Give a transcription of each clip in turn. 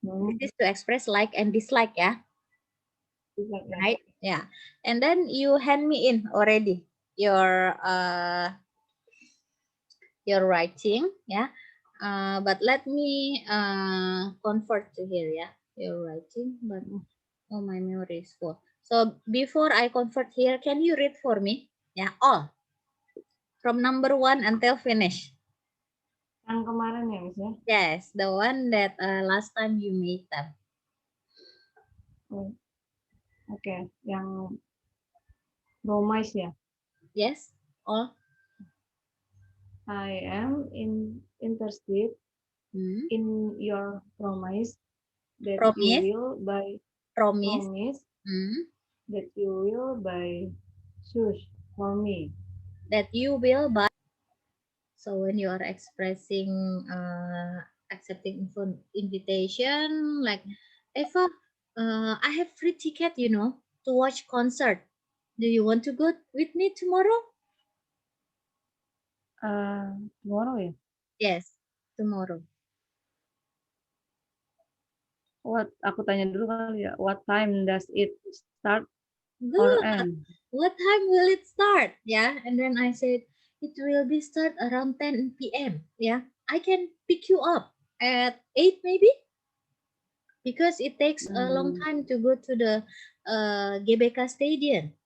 This is to express like and dislike, ya. Right? Yeah. And then you hand me in already your writing, yeah. But let me convert to here, yeah. Your writing, but oh, my memory is full. So before I convert here, can you read for me? Yeah, all from number 1 until finish. Yang kemarin ya, Miss ya? Yes, the one that last time you made them. Oke, yang promise ya. Yes, all. I am interested in your promise that you will buy promise that you will buy shoes for me. That you will buy. So when you are expressing accepting invitation, like Eva, I have free ticket, to watch concert. Do you want to go with me tomorrow? Tomorrow ya? Yes, tomorrow. Aku tanya dulu kali ya. What time does it start or Good. end? What time will it start? Yeah, and then I said it will be start around 10 p.m. Yeah, I can pick you up at 8 maybe, because it takes a long time to go to the GBK Stadium.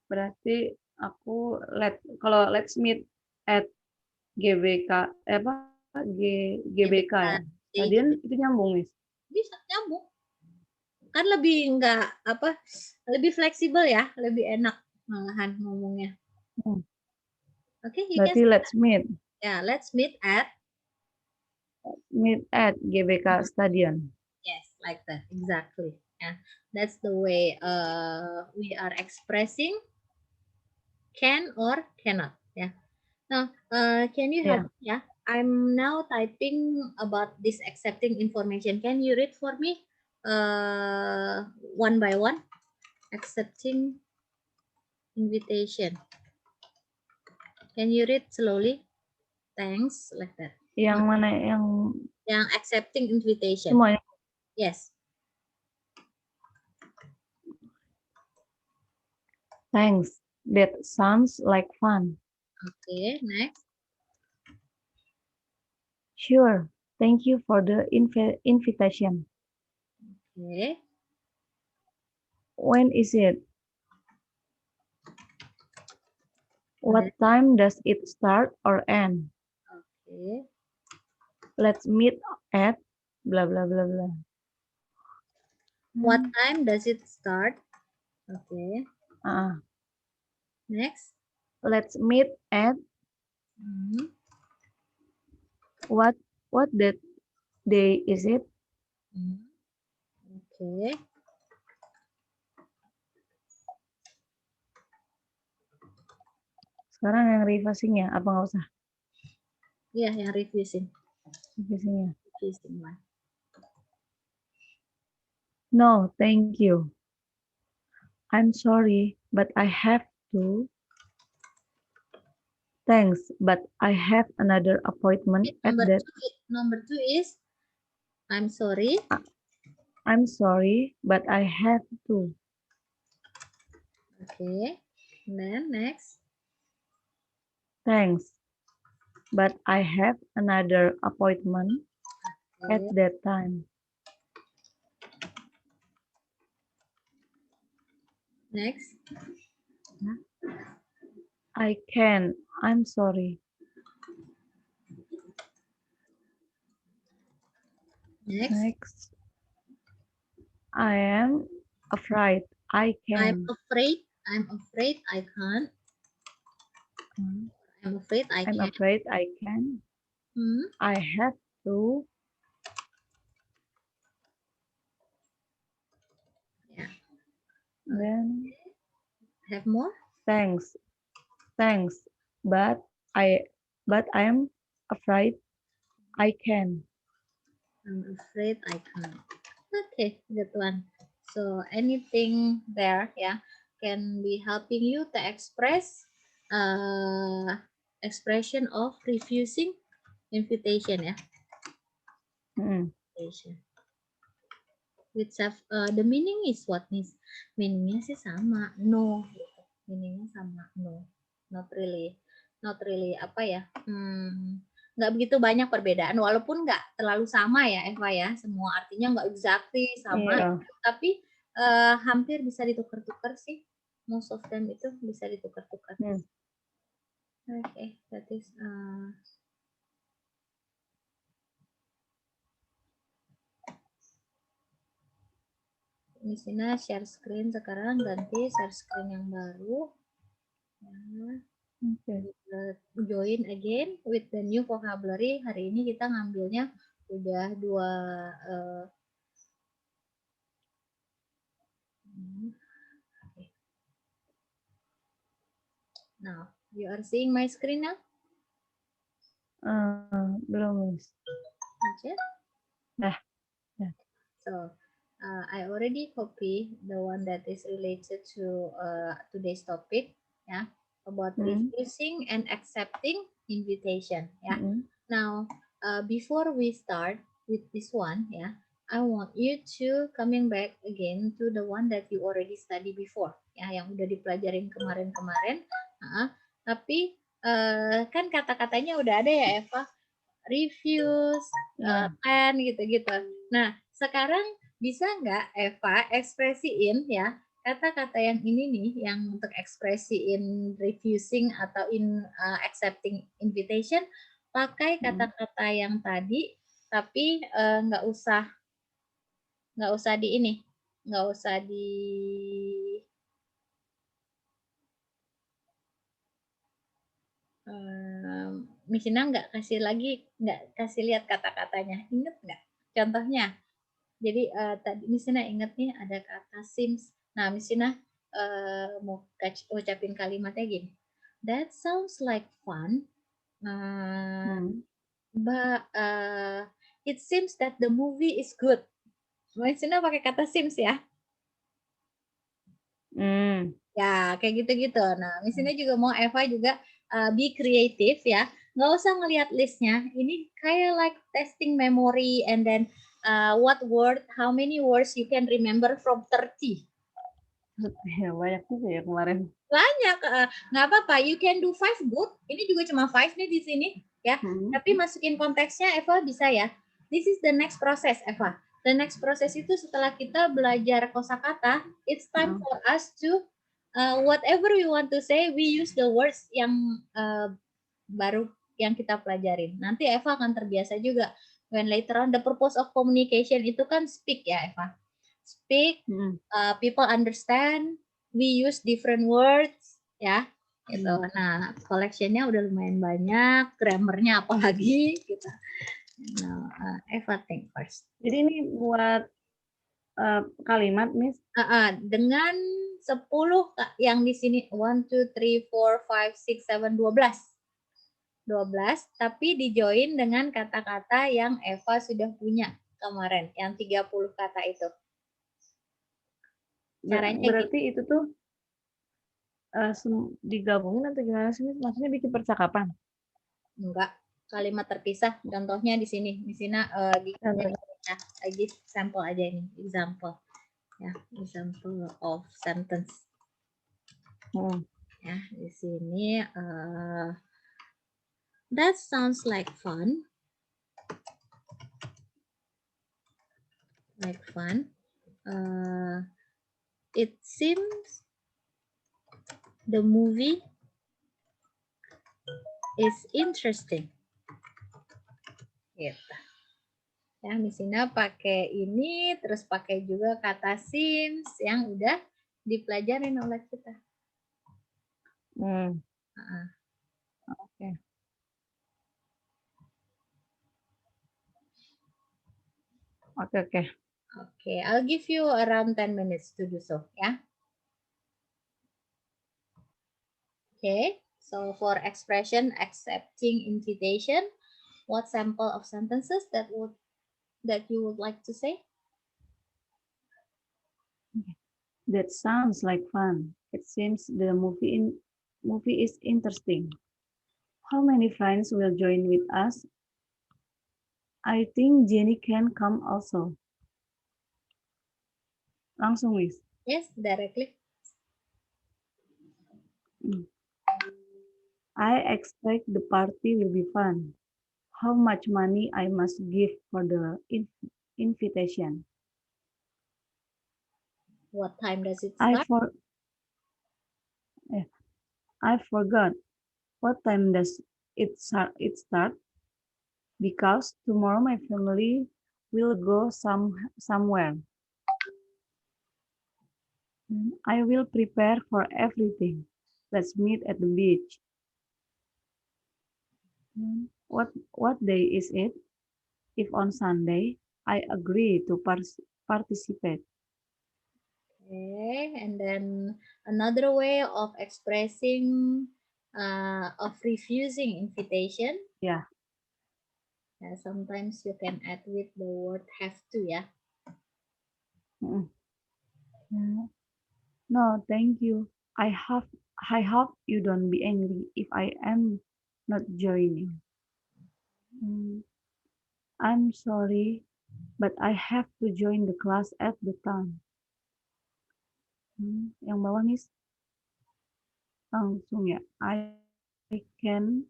Berarti aku kalau let's meet at GBK GBK ya. Stadion itu nyambung, Miss. Bisa nyambung. Kan lebih lebih fleksibel ya, lebih enak malahan ngomongnya. Okay, berarti let's meet. Yeah, let's meet at GBK Stadion. Yes, like that, exactly. Yeah, that's the way we are expressing can or cannot. Yeah. Now, can you help? Yeah, I'm now typing about this accepting information. Can you read for me one by one? Accepting invitation. Can you read slowly? Thanks, like that. Yang mana yang accepting invitation? Semuanya. Yes. Thanks. That sounds like fun. Okay, next. Sure. Thank you for the invitation. Okay. When is it? What time does it start or end? Okay. Let's meet at blah blah blah blah. What time does it start? Okay. Next. Let's meet at what that day is it? Okay. Sekarang yang revising ya, apa nggak usah? Iya, yang revising. Revisingnya. Revising lah. No, thank you. I'm sorry, but I have to. Thanks, but I have another appointment at that. Number two is, I'm sorry. I'm sorry, but I have to. Okay. Then next. Thanks, but I have another appointment at that time. Next. I can. I'm sorry. Next. I am afraid I can. I'm afraid I can't. I'm afraid I can. I'm afraid I can. I have to. Yeah. Then have more? Thanks, but I'm afraid I can. I'm afraid I can't. Okay, good one. So anything there, yeah, can be helping you to express expression of refusing Invitation ya. Invitation. Which have the meaning is what nih? Meaningnya sih sama, no. Gitu. Meaningnya sama, no. Not really apa ya? Nggak begitu banyak perbedaan, walaupun nggak terlalu sama ya Eva ya. Semua artinya nggak exactly sama, tapi hampir bisa ditukar-tukar sih. Most of them itu bisa ditukar-tukar. Okay, that is di sini share screen sekarang, ganti share screen yang baru. Join again with the new vocabulary. Hari ini kita ngambilnya udah 2. Now, you are seeing my screen now? Belum. Nah. So, I already copy the one that is related to today's topic, yeah, about refusing and accepting invitation, yeah. Now, before we start with this one, yeah, I want you to coming back again to the one that you already study before, ya, yang udah dipelajarin kemarin-kemarin. Tapi kan kata-katanya udah ada ya Eva, refuse, can gitu-gitu. Nah, sekarang bisa nggak Eva ekspresiin ya kata-kata yang ini nih, yang untuk ekspresiin refusing atau accepting invitation, pakai kata-kata yang tadi, tapi nggak usah di ini, nggak usah di Misina nggak kasih lihat kata-katanya, inget nggak contohnya? Jadi tadi Misina inget nih ada kata seems. Nah, Misina mau ucapin kalimatnya gini. That sounds like fun, but it seems that the movie is good. Misina pakai kata seems ya. Ya, kayak gitu-gitu. Nah, Misina juga mau Eva juga be creative ya. Nggak usah ngelihat listnya. Ini kayak like testing memory and then how many words you can remember from 30. Ya, banyak juga ya kemarin. Banyak, nggak apa-apa. You can do 5 good. Ini juga cuma 5 nih di sini ya. Tapi masukin konteksnya Eva bisa ya. This is the next process Eva. The next process itu setelah kita belajar kosakata, it's time for us to whatever we want to say, we use the words yang baru yang kita pelajarin. Nanti Eva akan terbiasa juga. When later on, the purpose of communication itu kan speak ya Eva. Speak, people understand, we use different words, ya. Gitu. Nah, collectionnya udah lumayan banyak, grammarnya apalagi gitu. Nah, Eva think first. Jadi ini buat kalimat, Miss? Dengan 10 yang di sini 1, 2, 3, 4, 5, 6, 7, 12. 12, tapi dijoin dengan kata-kata yang Eva sudah punya kemarin, yang 30 kata itu. Caranya berarti gitu. Itu tuh digabungin atau gimana sih? Maksudnya bikin percakapan? Enggak, kalimat terpisah. Contohnya di sini. Di sini lagi sampel aja ini, example. Ya, example of sentence. Ya, di sini that sounds like fun. Like fun. It seems the movie is interesting. Gitu. Ya, Misina pakai ini, terus pakai juga kata seems yang udah dipelajarin oleh kita. Oke. Okay, I'll give you around 10 minutes to do so, ya. Okay, so for expression accepting invitation, what sample of sentences that you would like to say? That sounds like fun. It seems the movie is interesting. How many friends will join with us? I think Jenny can come also. Langsung, Miss. Yes, directly. I expect the party will be fun. How much money I must give for the invitation? What time does it I start? for eh, I forgot. What time does it start? Because tomorrow my family will go somewhere. I will prepare for everything. Let's meet at the beach. What day is it? If on Sunday, I agree to participate. Okay, and then another way of expressing of refusing invitation. Yeah. Sometimes you can add with the word have to, yeah. Mm. Yeah. No, thank you. I hope you don't be angry if I am not joining. Mm, I'm sorry, but I have to join the class at the time. Yang bawah, Miss. Langsung ya. Can,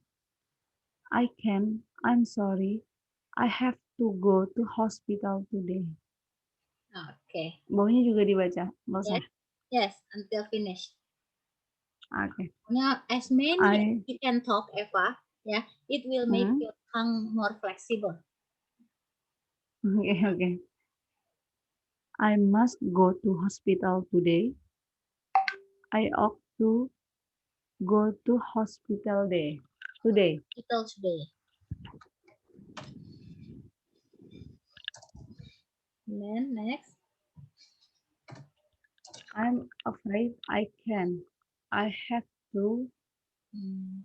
I'm sorry. I have to go to hospital today. Okay. Bawahnya juga dibaca, nggak Yes, usah. yes, until finished. Oke. Now, as many as I, you can talk, Eva, yeah, it will make your tongue more flexible. okay. I must go to hospital today. I ought to go to hospital today. Hospital today. And then next. I'm afraid I can. I have to I'm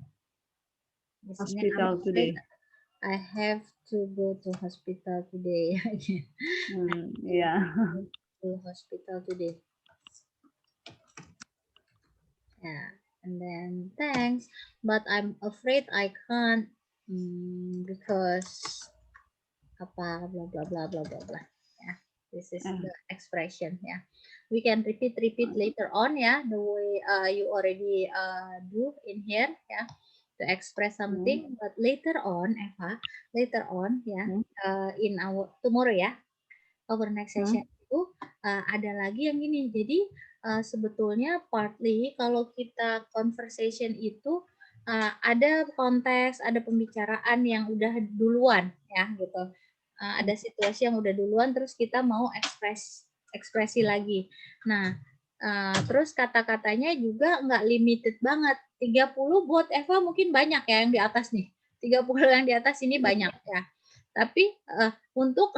hospital afraid today. I have to go to hospital today. Yeah. To hospital today. Yeah, and then thanks, but I'm afraid I can't because apa blah blah blah blah blah blah. Yeah, this is Yeah. the expression. Yeah, we can repeat later on. Yeah, the way you already do in here. Yeah, to express something, but later on, Eva, later on, yeah, in our tomorrow, ya, our next session itu ada lagi yang ini. Jadi sebetulnya partly kalau kita conversation itu ada konteks, ada pembicaraan yang udah duluan ya gitu. Ada situasi yang udah duluan terus kita mau ekspresi lagi. Nah, terus kata-katanya juga nggak limited banget. 30 buat Eva mungkin banyak ya yang di atas nih. 30 yang di atas ini banyak ya. Tapi untuk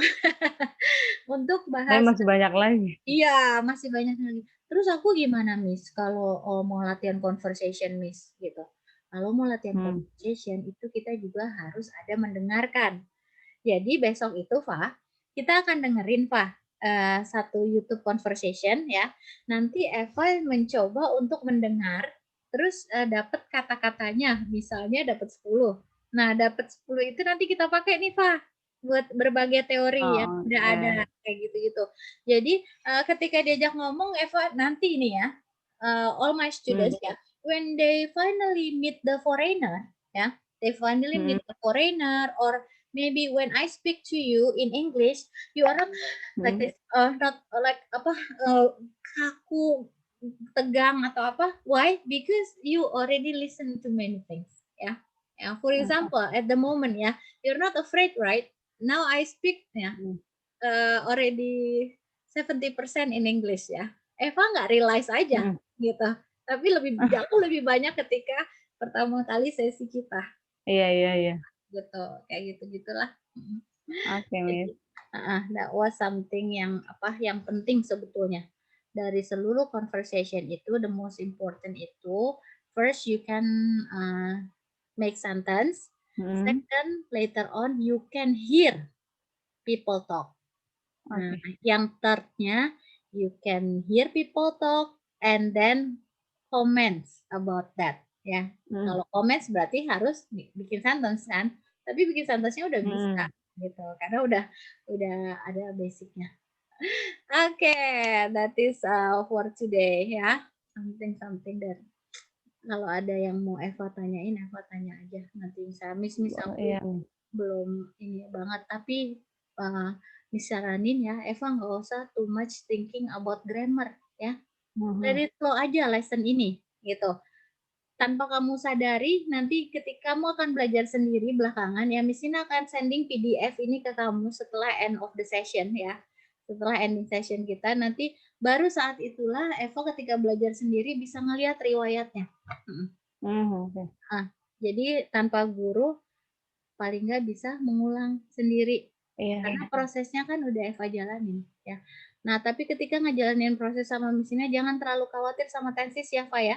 untuk Saya bahas masih banyak lagi. iya, masih banyak lagi. Terus aku gimana, Miss, kalau mau latihan conversation, Miss, gitu. Kalau mau latihan conversation itu kita juga harus ada mendengarkan. Jadi besok itu, Fa, kita akan dengerin, Fa, satu YouTube conversation ya. Nanti Eva mencoba untuk mendengar, terus dapat kata-katanya, misalnya dapat 10. Nah, dapat 10 itu nanti kita pakai nih, Fa, buat berbagai teori yang udah ada kayak gitu-gitu. Jadi ketika diajak ngomong, Eva nanti ini ya, all my students ya, when they finally meet the foreigner, ya, they finally meet the foreigner, or maybe when I speak to you in English, you are not like this, not like apa kaku, tegang atau apa? Why? Because you already listen to many things, ya. For example, at the moment, ya, you're not afraid, right? Now I speak, ya, already 70% in English ya. Eva nggak realize aja gitu. Tapi jauh lebih banyak ketika pertama kali sesi kita. Iya. Gitu, kayak gitu-gitulah. Oke, Miss. That was something yang penting sebetulnya. Dari seluruh conversation itu, the most important itu, first you can make sentence. Second, later on you can hear people talk. Nah, yang thirdnya, you can hear people talk and then comments about that. Ya, kalau comments berarti harus bikin sentence kan, tapi bikin sentence-nya udah bisa. gitu. Karena udah ada basicnya. Oke, that is, for today ya. Something that kalau ada yang mau Eva tanyain, Eva tanya aja. Nanti Miss aku Iya, belum ini banget, tapi, Miss saranin ya, Eva nggak usah too much thinking about grammar ya. Let mhm, it flow aja lesson ini, gitu. Tanpa kamu sadari, nanti ketika kamu akan belajar sendiri belakangan, ya Miss Ina akan sending PDF ini ke kamu setelah end of the session ya. Setelah ending session kita, nanti baru saat itulah Eva ketika belajar sendiri bisa ngelihat riwayatnya. oke. Ah, jadi tanpa guru paling nggak bisa mengulang sendiri. Iya, Karena prosesnya kan udah Eva jalanin ya. Nah, tapi ketika ngejalanin proses sama Miss Ina jangan terlalu khawatir sama tensis ya, Fa ya.